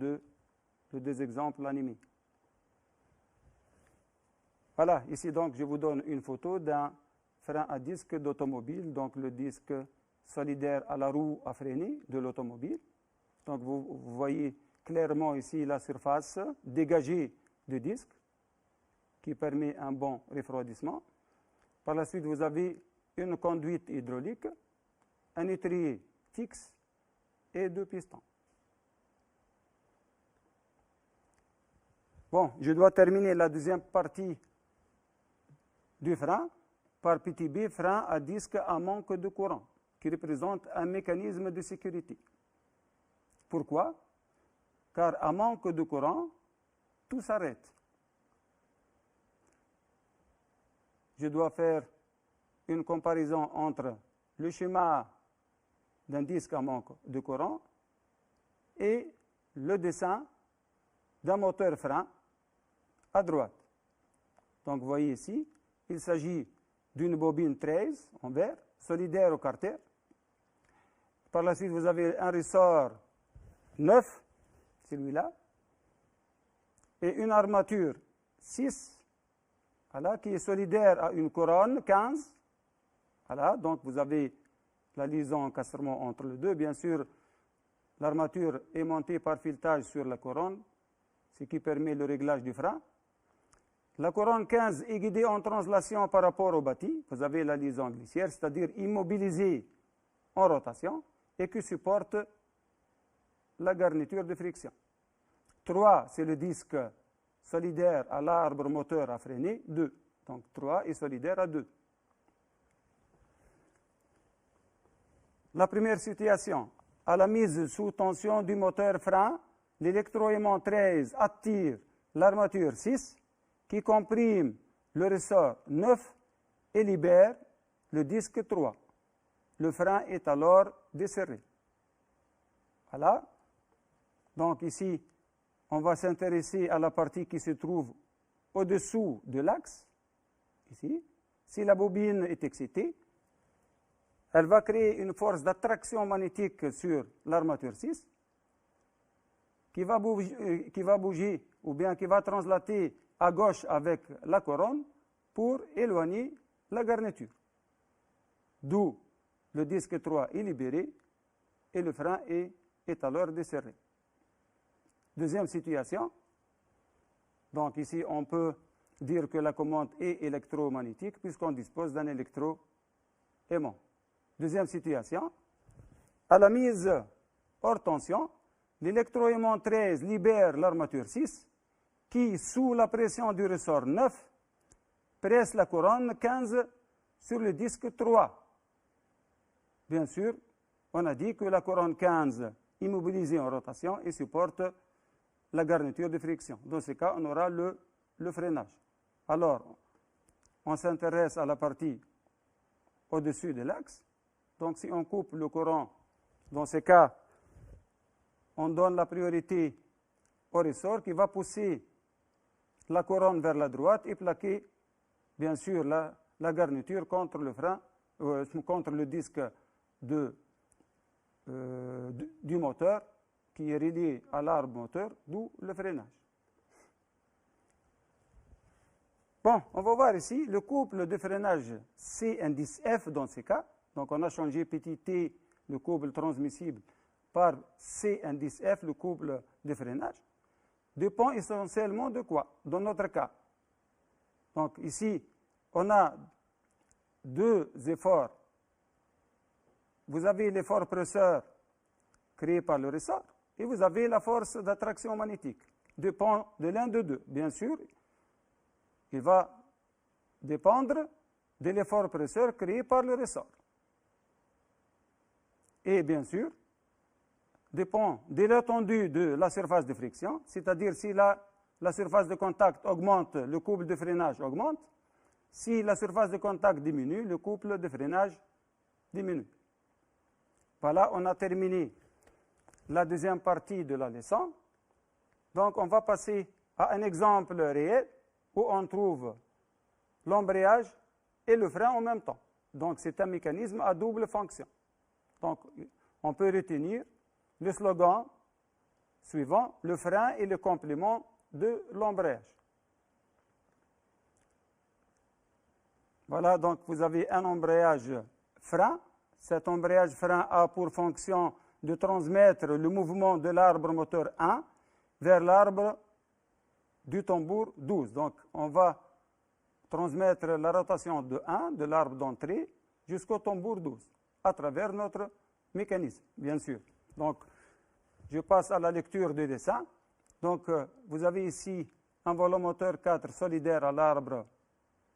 S1: deux exemples animés. Voilà, ici donc je vous donne une photo d'un frein à disque d'automobile, donc le disque solidaire à la roue à freiner de l'automobile. Donc vous voyez clairement ici la surface dégagée du disque qui permet un bon refroidissement. Par la suite, vous avez une conduite hydraulique, un étrier fixe et deux pistons. Bon, je dois terminer la deuxième partie du frein par petit b, frein à disque à manque de courant, qui représente un mécanisme de sécurité. Pourquoi? Car à manque de courant, tout s'arrête. Je dois faire une comparaison entre le schéma d'un disque à manque de courant et le dessin d'un moteur frein à droite. Donc vous voyez ici, il s'agit d'une bobine 13 en verre, solidaire au carter. Par la suite, vous avez un ressort 9, celui-là, et une armature 6, voilà, qui est solidaire à une couronne 15. Voilà, donc vous avez la liaison encastrement entre les deux. Bien sûr, l'armature est montée par filetage sur la couronne, ce qui permet le réglage du frein. La couronne 15 est guidée en translation par rapport au bâti. Vous avez la liaison glissière, c'est-à-dire immobilisée en rotation et qui supporte la garniture de friction. 3, c'est le disque solidaire à l'arbre moteur à freiner, 2. Donc 3 est solidaire à 2. La première situation, à la mise sous tension du moteur frein, l'électroaimant 13 attire l'armature 6 qui comprime le ressort 9 et libère le disque 3. Le frein est alors desserré. Voilà. Donc ici, on va s'intéresser à la partie qui se trouve au-dessous de l'axe. Ici, si la bobine est excitée, elle va créer une force d'attraction magnétique sur l'armature 6 qui va bouger ou bien qui va translater à gauche avec la couronne pour éloigner la garniture. D'où le disque 3 est libéré et le frein est alors desserré. Deuxième situation. Donc ici, on peut dire que la commande est électromagnétique puisqu'on dispose d'un électroaimant. Deuxième situation, à la mise hors tension, l'électroaimant 13 libère l'armature 6 qui, sous la pression du ressort 9, presse la couronne 15 sur le disque 3. Bien sûr, on a dit que la couronne 15 immobilisée en rotation et supporte la garniture de friction. Dans ce cas, on aura le freinage. Alors, on s'intéresse à la partie au-dessus de l'axe. Donc, si on coupe le courant, dans ce cas, on donne la priorité au ressort qui va pousser la couronne vers la droite et plaquer, bien sûr, la garniture contre le frein, contre le disque du moteur qui est relié à l'arbre moteur, d'où le freinage. Bon, on va voir ici le couple de freinage C indice F dans ces cas. Donc, on a changé petit t, le couple transmissible, par C indice F, le couple de freinage, dépend essentiellement de quoi? Dans notre cas. Donc, ici, on a deux efforts. Vous avez l'effort presseur créé par le ressort et vous avez la force d'attraction magnétique. Dépend de l'un de deux. Bien sûr, il va dépendre de l'effort presseur créé par le ressort. Et bien sûr, dépend de l'étendue de la surface de friction, c'est-à-dire si la surface de contact augmente, le couple de freinage augmente. Si la surface de contact diminue, le couple de freinage diminue. Voilà, on a terminé la deuxième partie de la leçon. Donc, on va passer à un exemple réel où on trouve l'embrayage et le frein en même temps. Donc, c'est un mécanisme à double fonction. Donc, on peut retenir le slogan suivant, le frein est le complément de l'embrayage. Voilà, donc vous avez un embrayage frein. Cet embrayage frein a pour fonction de transmettre le mouvement de l'arbre moteur 1 vers l'arbre du tambour 12. Donc, on va transmettre la rotation de 1, de l'arbre d'entrée, jusqu'au tambour 12, à travers notre mécanisme, bien sûr. Donc, je passe à la lecture du dessin. Donc, vous avez ici un volant moteur 4 solidaire à l'arbre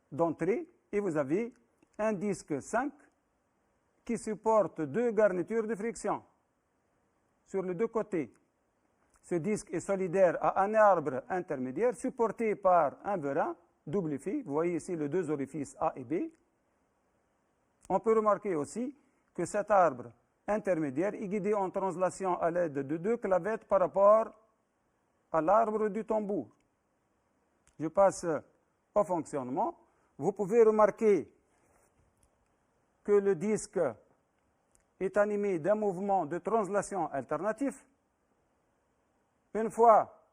S1: d'entrée et vous avez un disque 5 qui supporte deux garnitures de friction sur les deux côtés. Ce disque est solidaire à un arbre intermédiaire supporté par un verin double fil. Vous voyez ici les deux orifices A et B. On peut remarquer aussi que cet arbre intermédiaire est guidé en translation à l'aide de deux clavettes par rapport à l'arbre du tambour. Je passe au fonctionnement. Vous pouvez remarquer que le disque est animé d'un mouvement de translation alternatif. Une fois,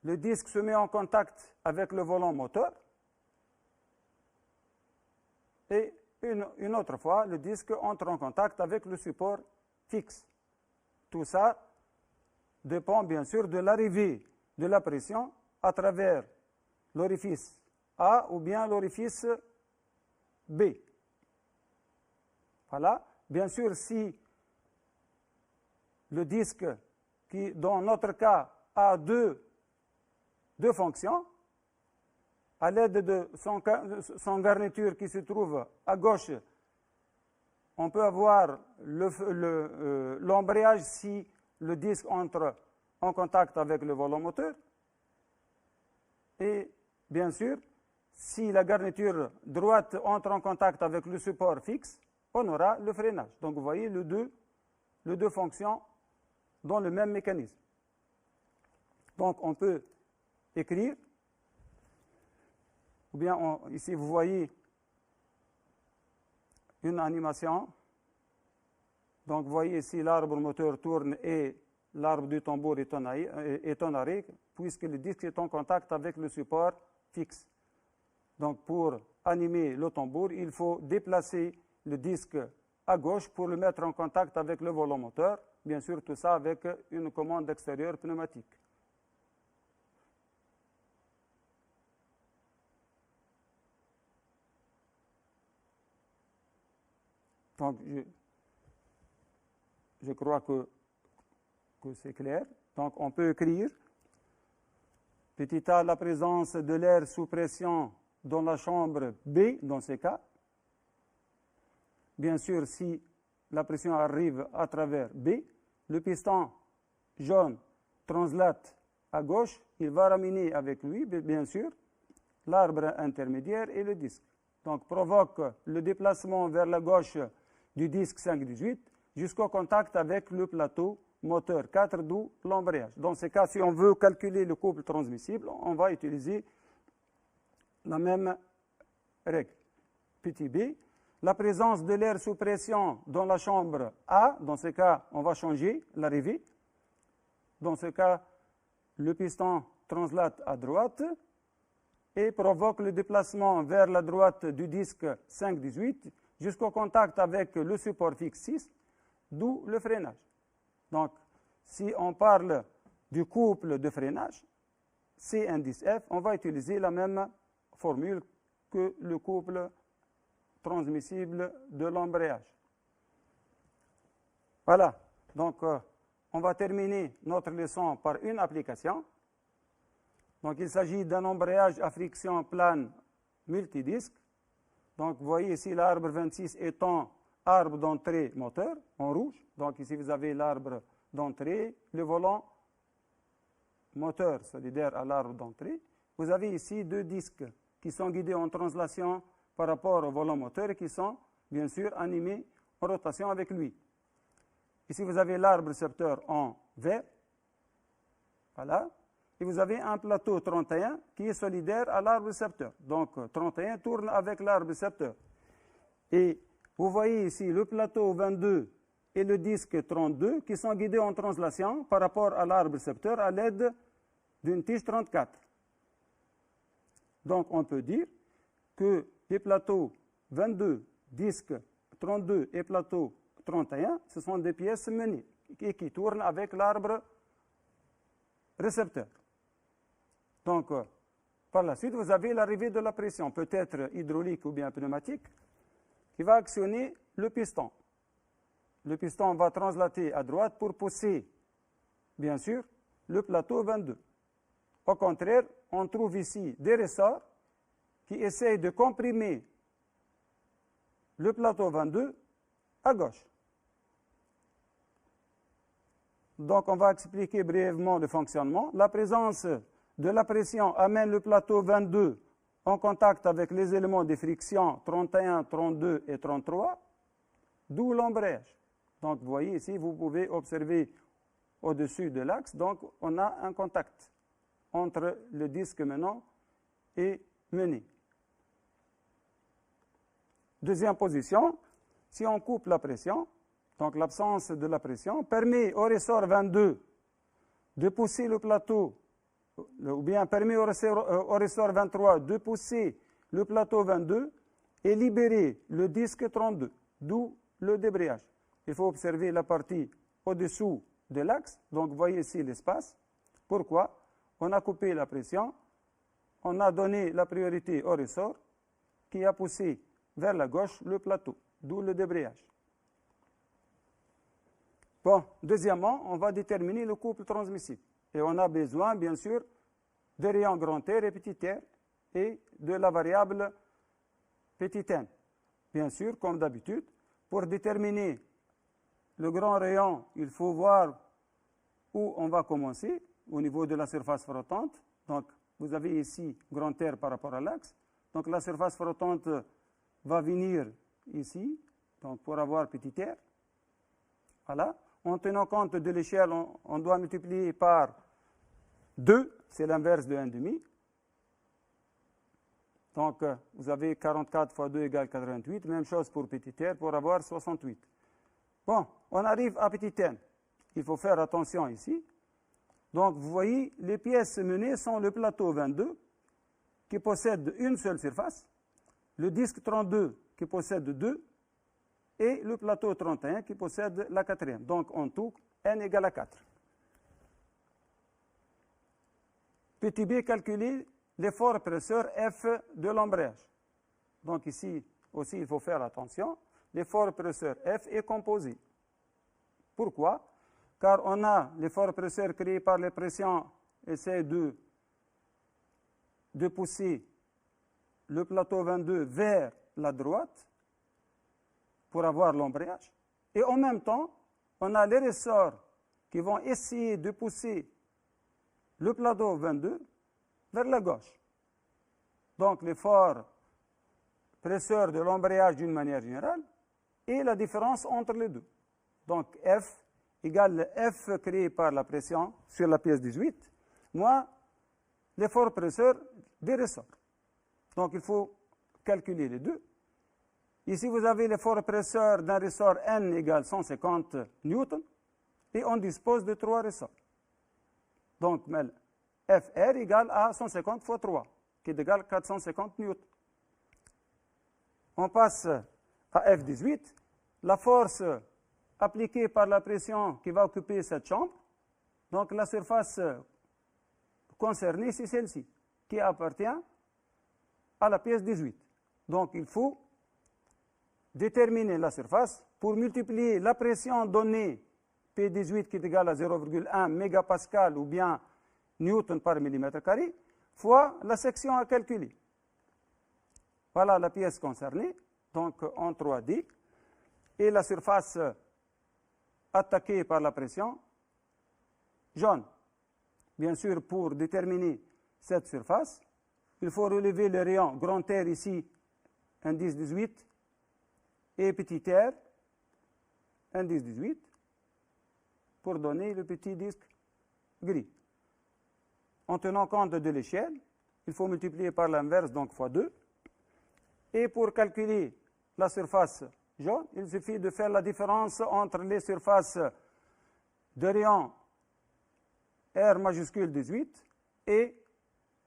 S1: le disque se met en contact avec le volant moteur et une autre fois, le disque entre en contact avec le support fixe. Tout ça dépend bien sûr de l'arrivée de la pression à travers l'orifice A ou bien l'orifice B. Voilà. Bien sûr, si le disque, qui dans notre cas a deux fonctions, à l'aide de son garniture qui se trouve à gauche, on peut avoir l'embrayage si le disque entre en contact avec le volant moteur. Et bien sûr, si la garniture droite entre en contact avec le support fixe, on aura le freinage. Donc vous voyez les deux fonctions dans le même mécanisme. Donc on peut écrire, ou bien ici vous voyez une animation. Donc vous voyez ici l'arbre moteur tourne et l'arbre du tambour est en arrêt, puisque le disque est en contact avec le support fixe. Donc pour animer le tambour, il faut déplacer le disque à gauche pour le mettre en contact avec le volant moteur. Bien sûr, tout ça avec une commande extérieure pneumatique. Donc, je crois que c'est clair. Donc, on peut écrire petit a, la présence de l'air sous pression dans la chambre B, dans ce cas. Bien sûr, si la pression arrive à travers B, le piston jaune translate à gauche, il va ramener avec lui, bien sûr, l'arbre intermédiaire et le disque. Donc, provoque le déplacement vers la gauche du disque 5-18 jusqu'au contact avec le plateau moteur 4, d'où l'embrayage. Dans ce cas, si on veut calculer le couple transmissible, on va utiliser la même règle. Petit b, la présence de l'air sous pression dans la chambre A, dans ce cas, on va changer l'arrivée. Dans ce cas, le piston translate à droite et provoque le déplacement vers la droite du disque 5-18 jusqu'au contact avec le support fixe 6, d'où le freinage. Donc, si on parle du couple de freinage, C indice F, on va utiliser la même formule que le couple transmissible de l'embrayage. Voilà. Donc, on va terminer notre leçon par une application. Donc, il s'agit d'un embrayage à friction plane multidisque. Donc, vous voyez ici l'arbre 26 étant arbre d'entrée moteur en rouge. Donc, ici, vous avez l'arbre d'entrée, le volant moteur solidaire à l'arbre d'entrée. Vous avez ici deux disques qui sont guidés en translation par rapport au volant moteur et qui sont, bien sûr, animés en rotation avec lui. Ici, vous avez l'arbre récepteur en vert. Voilà. Et vous avez un plateau 31 qui est solidaire à l'arbre récepteur. Donc, 31 tourne avec l'arbre récepteur. Et vous voyez ici le plateau 22 et le disque 32 qui sont guidés en translation par rapport à l'arbre récepteur à l'aide d'une tige 34. Donc, on peut dire que les plateaux 22, disque 32 et plateau 31, ce sont des pièces menées et qui tournent avec l'arbre récepteur. Donc, par la suite, vous avez l'arrivée de la pression, peut-être hydraulique ou bien pneumatique, qui va actionner le piston. Le piston va translater à droite pour pousser, bien sûr, le plateau 22. Au contraire, on trouve ici des ressorts qui essayent de comprimer le plateau 22 à gauche. Donc, on va expliquer brièvement le fonctionnement. La présence de la pression amène le plateau 22 en contact avec les éléments de friction 31, 32 et 33, d'où l'embrayage. Donc, vous voyez ici, vous pouvez observer au-dessus de l'axe, donc on a un contact entre le disque menant et mené. Deuxième position, si on coupe la pression, donc l'absence de la pression permet au ressort 22 de pousser le plateau, ou bien permet au ressort 23 de pousser le plateau 22 et libérer le disque 32, d'où le débrayage. Il faut observer la partie au-dessous de l'axe, donc vous voyez ici l'espace. Pourquoi? On a coupé la pression, on a donné la priorité au ressort qui a poussé vers la gauche le plateau, d'où le débrayage. Bon, deuxièmement, on va déterminer le couple transmissible. Et on a besoin, bien sûr, de rayons grand R et petit r et de la variable petit n. Bien sûr, comme d'habitude, pour déterminer le grand rayon, il faut voir où on va commencer, au niveau de la surface flottante. Donc, vous avez ici grand R par rapport à l'axe. Donc, la surface flottante va venir ici, donc pour avoir petit r. Voilà. En tenant compte de l'échelle, on doit multiplier par 2, c'est l'inverse de 1,5. Donc, vous avez 44 fois 2 égale 88. Même chose pour petit r, pour avoir 68. Bon, on arrive à petit n. Il faut faire attention ici. Donc, vous voyez, les pièces menées sont le plateau 22, qui possède une seule surface, le disque 32, qui possède 2, et le plateau 31, qui possède la quatrième. Donc, en tout, n égale à 4. Petit b, calculer l'effort presseur F de l'embrayage. Donc, ici aussi, il faut faire attention. l'effort presseur F est composé. Pourquoi? Car on a l'effort presseur créé par les pressions essaie de pousser le plateau 22 vers la droite pour avoir l'embrayage. Et en même temps, on a les ressorts qui vont essayer de pousser le plateau 22 vers la gauche. Donc l'effort presseur de l'embrayage d'une manière générale et la différence entre les deux. Donc F égale F créé par la pression sur la pièce 18, moins l'effort presseur des ressorts. Donc il faut calculer les deux. Ici, vous avez l'effort presseur d'un ressort N égale 150 newtons et on dispose de 3 ressorts. Donc FR égale à 150 fois 3, qui est égal à 450 newtons. On passe à F18. La force appliquée par la pression qui va occuper cette chambre, donc la surface concernée, c'est celle-ci, qui appartient à la pièce 18. Donc il faut déterminer la surface pour multiplier la pression donnée P18 qui est égale à 0,1 mégapascal ou bien newton par millimètre carré fois la section à calculer. Voilà la pièce concernée, donc en 3D, et la surface attaquée par la pression jaune. Bien sûr, pour déterminer cette surface, il faut relever le rayon grand R ici, indice 18, et petit r, indice 18, pour donner le petit disque gris. En tenant compte de l'échelle, il faut multiplier par l'inverse, donc fois 2. Et pour calculer la surface jaune, il suffit de faire la différence entre les surfaces de rayon R majuscule 18 et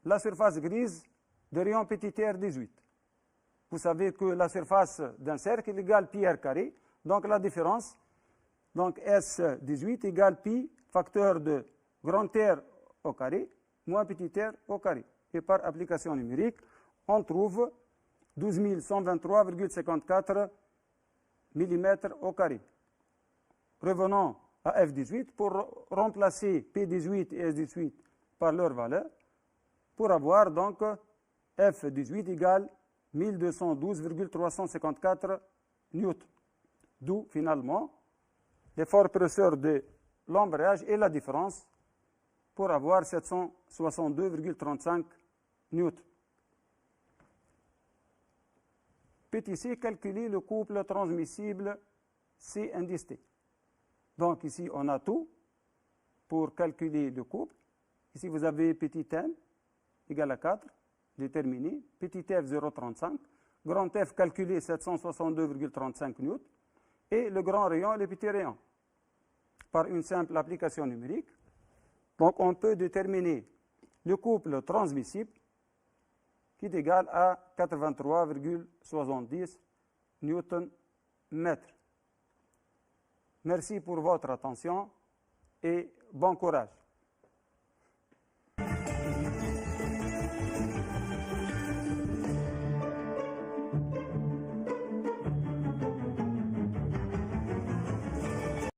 S1: la surface grise de rayon petit r 18. Vous savez que la surface d'un cercle égale pi r carré, donc la différence, donc S18 égale pi facteur de grand R au carré moins petit r au carré. Et par application numérique, on trouve 12 123,54 mm au carré. Revenons à F18 pour remplacer P18 et S18 par leur valeur, pour avoir donc F18 égale 1212,354 newtons. D'où finalement l'effort presseur de l'embrayage et la différence pour avoir 762,35 newtons. Petit c, calculer le couple transmissible C indice T. Donc ici, on a tout pour calculer le couple. Ici, vous avez petit n égal à 4, déterminé. Petit f 0,35. Grand F calculé 762,35 newtons. Et le grand rayon et le petit rayon. Par une simple application numérique. Donc on peut déterminer le couple transmissible qui est égal à 83,70 newtons mètre. Merci pour votre attention et bon courage.